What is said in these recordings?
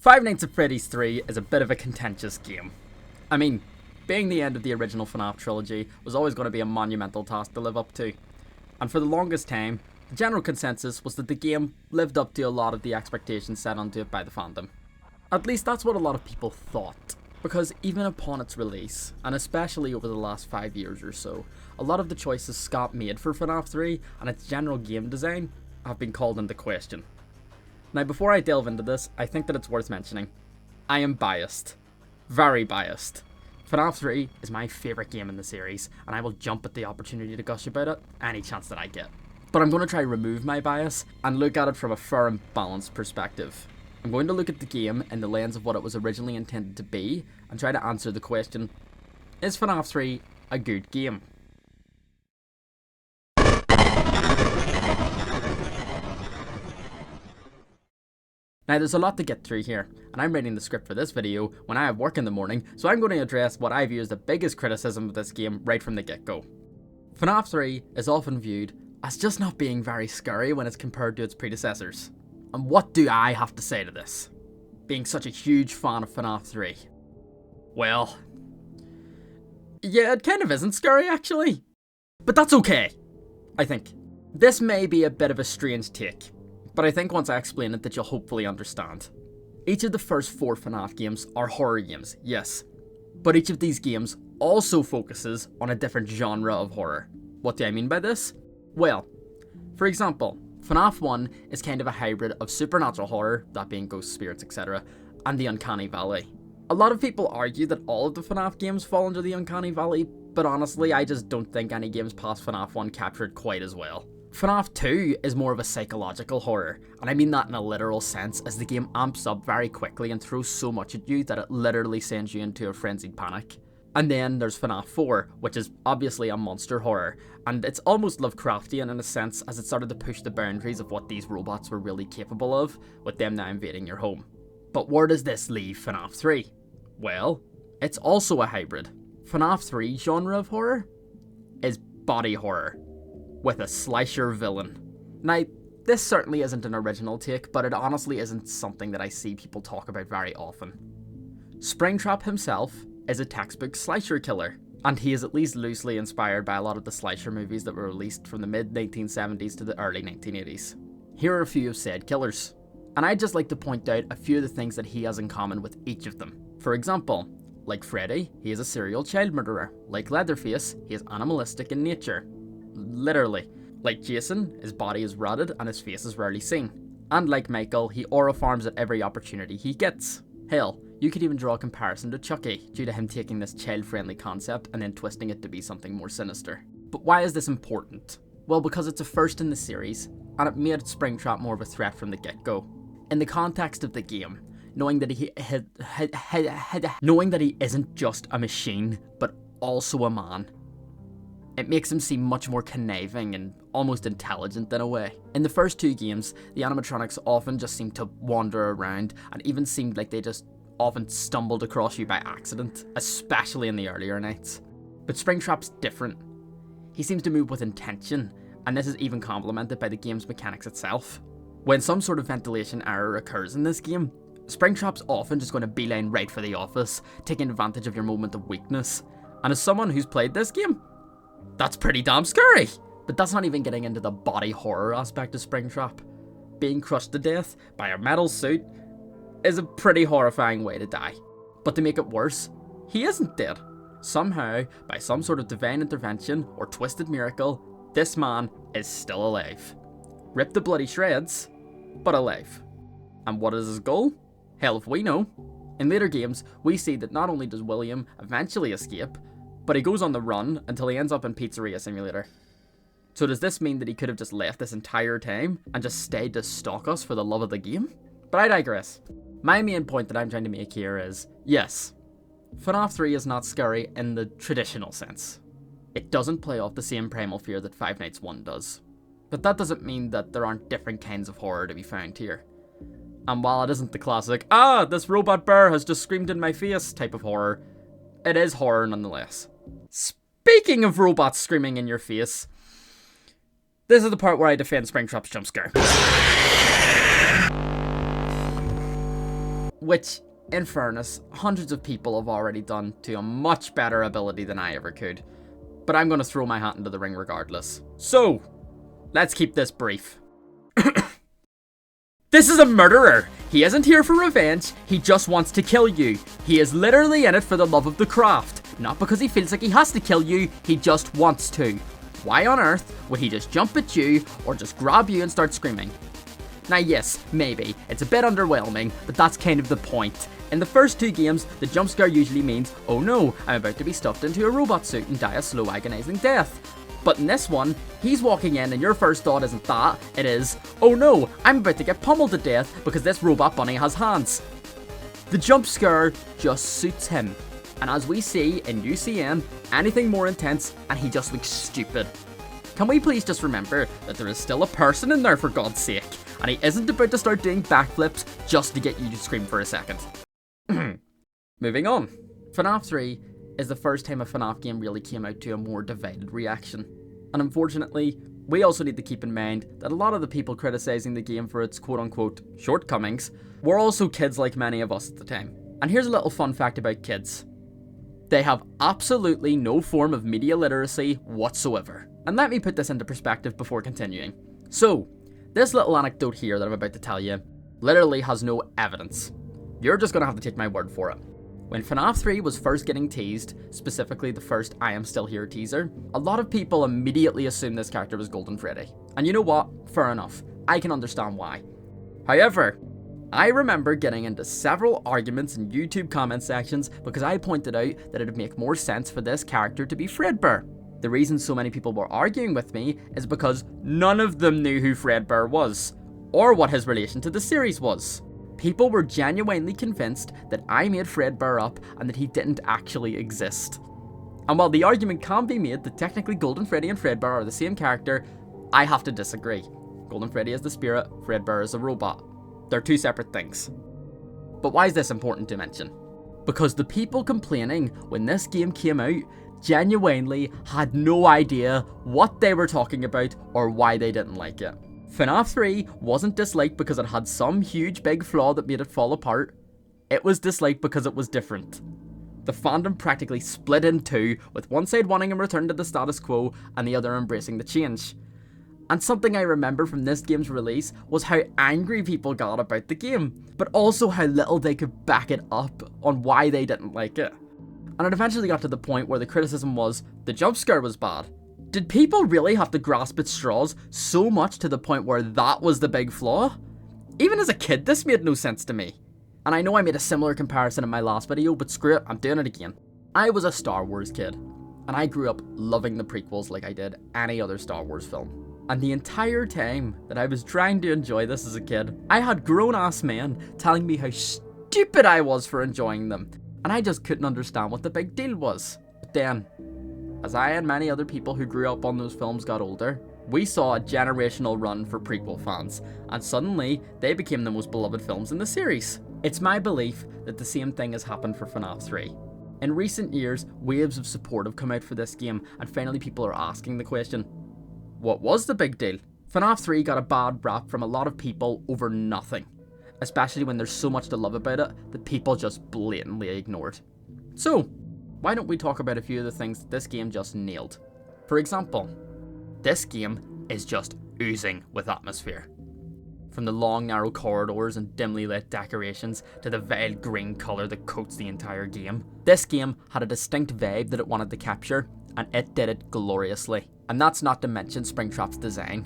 Five Nights at Freddy's 3 is a bit of a contentious game. I mean, being the end of the original Fnaf trilogy was always going to be a monumental task to live up to. And for the longest time, the general consensus was that the game lived up to a lot of the expectations set onto it by the fandom. At least that's what a lot of people thought. Because even upon its release, and especially over the last 5 years or so, a lot of the choices Scott made for Fnaf 3 and its general game design have been called into question. Now, before I delve into this, I think that it's worth mentioning. I am biased. Very biased. Fnaf 3 is my favourite game in the series, and I will jump at the opportunity to gush about it any chance that I get. But I'm going to try to remove my bias and look at it from a fair and balanced perspective. I'm going to look at the game in the lens of what it was originally intended to be, and try to answer the question, is Fnaf 3 a good game? Now, there's a lot to get through here, and I'm writing the script for this video when I have work in the morning, so I'm going to address what I view as the biggest criticism of this game right from the get-go. Fnaf 3 is often viewed as just not being very scary when it's compared to its predecessors. And what do I have to say to this, being such a huge fan of Fnaf 3? Well, yeah, it kind of isn't scary actually. But that's okay, I think. This may be a bit of a strange take, but I think once I explain it that you'll hopefully understand. Each of the first 4 Fnaf games are horror games, yes. But each of these games also focuses on a different genre of horror. What do I mean by this? Well, for example, Fnaf 1 is kind of a hybrid of supernatural horror, that being ghosts, spirits, etc., and the Uncanny Valley. A lot of people argue that all of the Fnaf games fall under the Uncanny Valley, but honestly I just don't think any games past Fnaf 1 capture it quite as well. Fnaf 2 is more of a psychological horror, and I mean that in a literal sense, as the game amps up very quickly and throws so much at you that it literally sends you into a frenzied panic. And then there's Fnaf 4, which is obviously a monster horror, and it's almost Lovecraftian in a sense, as it started to push the boundaries of what these robots were really capable of, with them now invading your home. But where does this leave Fnaf 3? Well, it's also a hybrid. Fnaf 3 genre of horror is body horror, with a slasher villain. Now, this certainly isn't an original take, but it honestly isn't something that I see people talk about very often. Springtrap himself is a textbook slasher killer, and he is at least loosely inspired by a lot of the slasher movies that were released from the mid-1970s to the early 1980s. Here are a few of said killers, and I'd just like to point out a few of the things that he has in common with each of them. For example, like Freddy, he is a serial child murderer. Like Leatherface, he is animalistic in nature. Literally. Like Jason, his body is rotted and his face is rarely seen. And like Michael, he aura farms at every opportunity he gets. Hell, you could even draw a comparison to Chucky, due to him taking this child-friendly concept and then twisting it to be something more sinister. But why is this important? Well, because it's a first in the series, and it made Springtrap more of a threat from the get-go. In the context of the game, knowing that he isn't just a machine, but also a man, it makes him seem much more conniving and almost intelligent in a way. In the first 2 games, the animatronics often just seemed to wander around and even seemed like they just often stumbled across you by accident, especially in the earlier nights. But Springtrap's different. He seems to move with intention, and this is even complemented by the game's mechanics itself. When some sort of ventilation error occurs in this game, Springtrap's often just going to beeline right for the office, taking advantage of your moment of weakness. And as someone who's played this game, that's pretty damn scary! But that's not even getting into the body horror aspect of Springtrap. Being crushed to death by a metal suit is a pretty horrifying way to die. But to make it worse, he isn't dead. Somehow, by some sort of divine intervention or twisted miracle, this man is still alive. Ripped to bloody shreds, but alive. And what is his goal? Hell if we know. In later games, we see that not only does William eventually escape, but he goes on the run until he ends up in Pizzeria Simulator. So does this mean that he could have just left this entire time and just stayed to stalk us for the love of the game? But I digress. My main point that I'm trying to make here is, yes, Fnaf 3 is not scary in the traditional sense. It doesn't play off the same primal fear that Five Nights 1 does. But that doesn't mean that there aren't different kinds of horror to be found here. And while it isn't the classic, this robot bear has just screamed in my face type of horror, it is horror nonetheless. Speaking of robots screaming in your face, this is the part where I defend Springtrap's jump scare. which, in fairness, hundreds of people have already done to a much better ability than I ever could. But I'm going to throw my hat into the ring regardless. So, let's keep this brief. This is a murderer. He isn't here for revenge, he just wants to kill you. He is literally in it for the love of the craft. Not because he feels like he has to kill you, he just wants to. Why on earth would he just jump at you or just grab you and start screaming? Now yes, maybe, it's a bit underwhelming, but that's kind of the point. In the first 2 games, the jump scare usually means, oh no, I'm about to be stuffed into a robot suit and die a slow agonizing death. But in this one, he's walking in and your first thought isn't that, it is, oh no, I'm about to get pummeled to death because this robot bunny has hands. The jump scare just suits him. And as we see in UCN, anything more intense and he just looks stupid. Can we please just remember that there is still a person in there for God's sake, and he isn't about to start doing backflips just to get you to scream for a second. Moving on. Fnaf 3 is the first time a Fnaf game really came out to a more divided reaction. And unfortunately, we also need to keep in mind that a lot of the people criticising the game for its quote-unquote shortcomings were also kids like many of us at the time. And here's a little fun fact about kids. They have absolutely no form of media literacy whatsoever. And let me put this into perspective before continuing. So, this little anecdote here that I'm about to tell you literally has no evidence. You're just gonna have to take my word for it. When Fnaf 3 was first getting teased, specifically the first I Am Still Here teaser, a lot of people immediately assumed this character was Golden Freddy. And you know what? Fair enough. I can understand why. However, I remember getting into several arguments in YouTube comment sections because I pointed out that it would make more sense for this character to be Fredbear. The reason so many people were arguing with me is because none of them knew who Fredbear was, or what his relation to the series was. People were genuinely convinced that I made Fredbear up and that he didn't actually exist. And while the argument can be made that technically Golden Freddy and Fredbear are the same character, I have to disagree. Golden Freddy is the spirit, Fredbear is a robot. They're 2 separate things. But why is this important to mention? Because the people complaining when this game came out genuinely had no idea what they were talking about or why they didn't like it. Fnaf 3 wasn't disliked because it had some huge big flaw that made it fall apart. It was disliked because it was different. The fandom practically split in 2, with one side wanting a return to the status quo and the other embracing the change. And something I remember from this game's release was how angry people got about the game, but also how little they could back it up on why they didn't like it. And it eventually got to the point where the criticism was, the jump scare was bad. Did people really have to grasp at straws so much to the point where that was the big flaw? Even as a kid, this made no sense to me. And I know I made a similar comparison in my last video, but screw it, I'm doing it again. I was a Star Wars kid, and I grew up loving the prequels like I did any other Star Wars film. And the entire time that I was trying to enjoy this as a kid, I had grown-ass men telling me how stupid I was for enjoying them, and I just couldn't understand what the big deal was. But then, as I and many other people who grew up on those films got older, we saw a generational run for prequel fans, and suddenly they became the most beloved films in the series. It's my belief that the same thing has happened for Fnaf 3. In recent years, waves of support have come out for this game, and finally people are asking the question, what was the big deal? Fnaf 3 got a bad rap from a lot of people over nothing, especially when there's so much to love about it that people just blatantly ignored. So, why don't we talk about a few of the things that this game just nailed? For example, this game is just oozing with atmosphere. From the long narrow corridors and dimly lit decorations to the veiled green colour that coats the entire game, this game had a distinct vibe that it wanted to capture, and it did it gloriously. And that's not to mention Springtrap's design,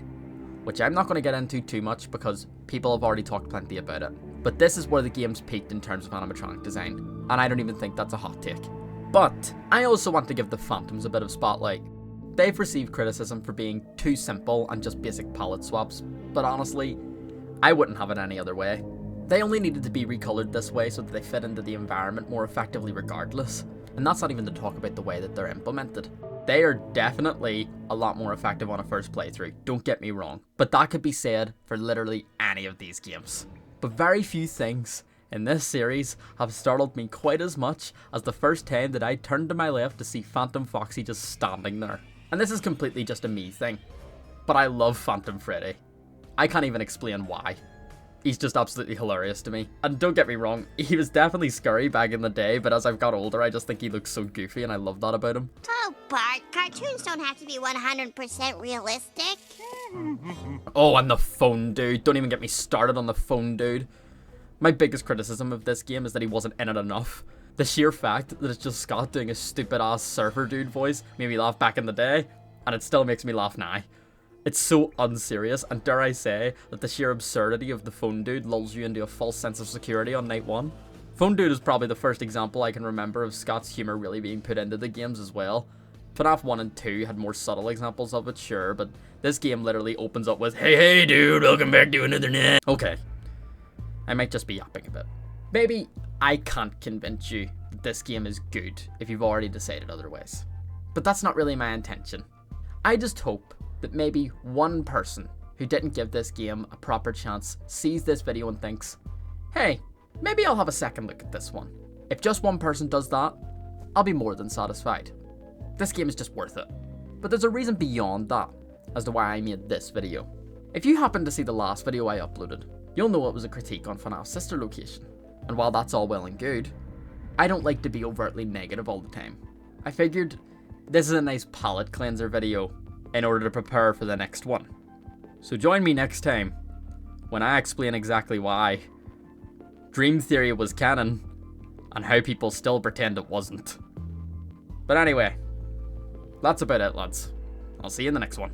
which I'm not going to get into too much because people have already talked plenty about it. But this is where the game's peaked in terms of animatronic design, and I don't even think that's a hot take. But I also want to give the Phantoms a bit of spotlight. They've received criticism for being too simple and just basic palette swaps, but honestly, I wouldn't have it any other way. They only needed to be recolored this way so that they fit into the environment more effectively regardless. And that's not even to talk about the way that they're implemented. They are definitely a lot more effective on a first playthrough, don't get me wrong. But that could be said for literally any of these games. But very few things in this series have startled me quite as much as the first time that I turned to my left to see Phantom Foxy just standing there. And this is completely just a me thing, but I love Phantom Freddy. I can't even explain why. He's just absolutely hilarious to me. And don't get me wrong, he was definitely scary back in the day, but as I've got older, I just think he looks so goofy and I love that about him. Oh, Bart, cartoons don't have to be 100% realistic. Oh, and the phone dude. Don't even get me started on the phone dude. My biggest criticism of this game is that he wasn't in it enough. The sheer fact that it's just Scott doing a stupid ass surfer dude voice made me laugh back in the day, and it still makes me laugh now. It's so unserious, and dare I say that the sheer absurdity of the phone dude lulls you into a false sense of security on night one. Phone dude is probably the first example I can remember of Scott's humour really being put into the games as well. Fnaf 1 and 2 had more subtle examples of it, sure, but this game literally opens up with, hey dude, welcome back to another night. Okay, I might just be yapping a bit. Maybe I can't convince you that this game is good if you've already decided otherwise. But that's not really my intention. I just hope that maybe one person who didn't give this game a proper chance sees this video and thinks, hey, maybe I'll have a second look at this one. If just one person does that, I'll be more than satisfied. This game is just worth it. But there's a reason beyond that as to why I made this video. If you happen to see the last video I uploaded, you'll know it was a critique on Fnaf's sister location. And while that's all well and good, I don't like to be overtly negative all the time. I figured this is a nice palate cleanser video in order to prepare for the next one. So join me next time when I explain exactly why Dream Theory was canon and how people still pretend it wasn't. But anyway, that's about it, lads. I'll see you in the next one.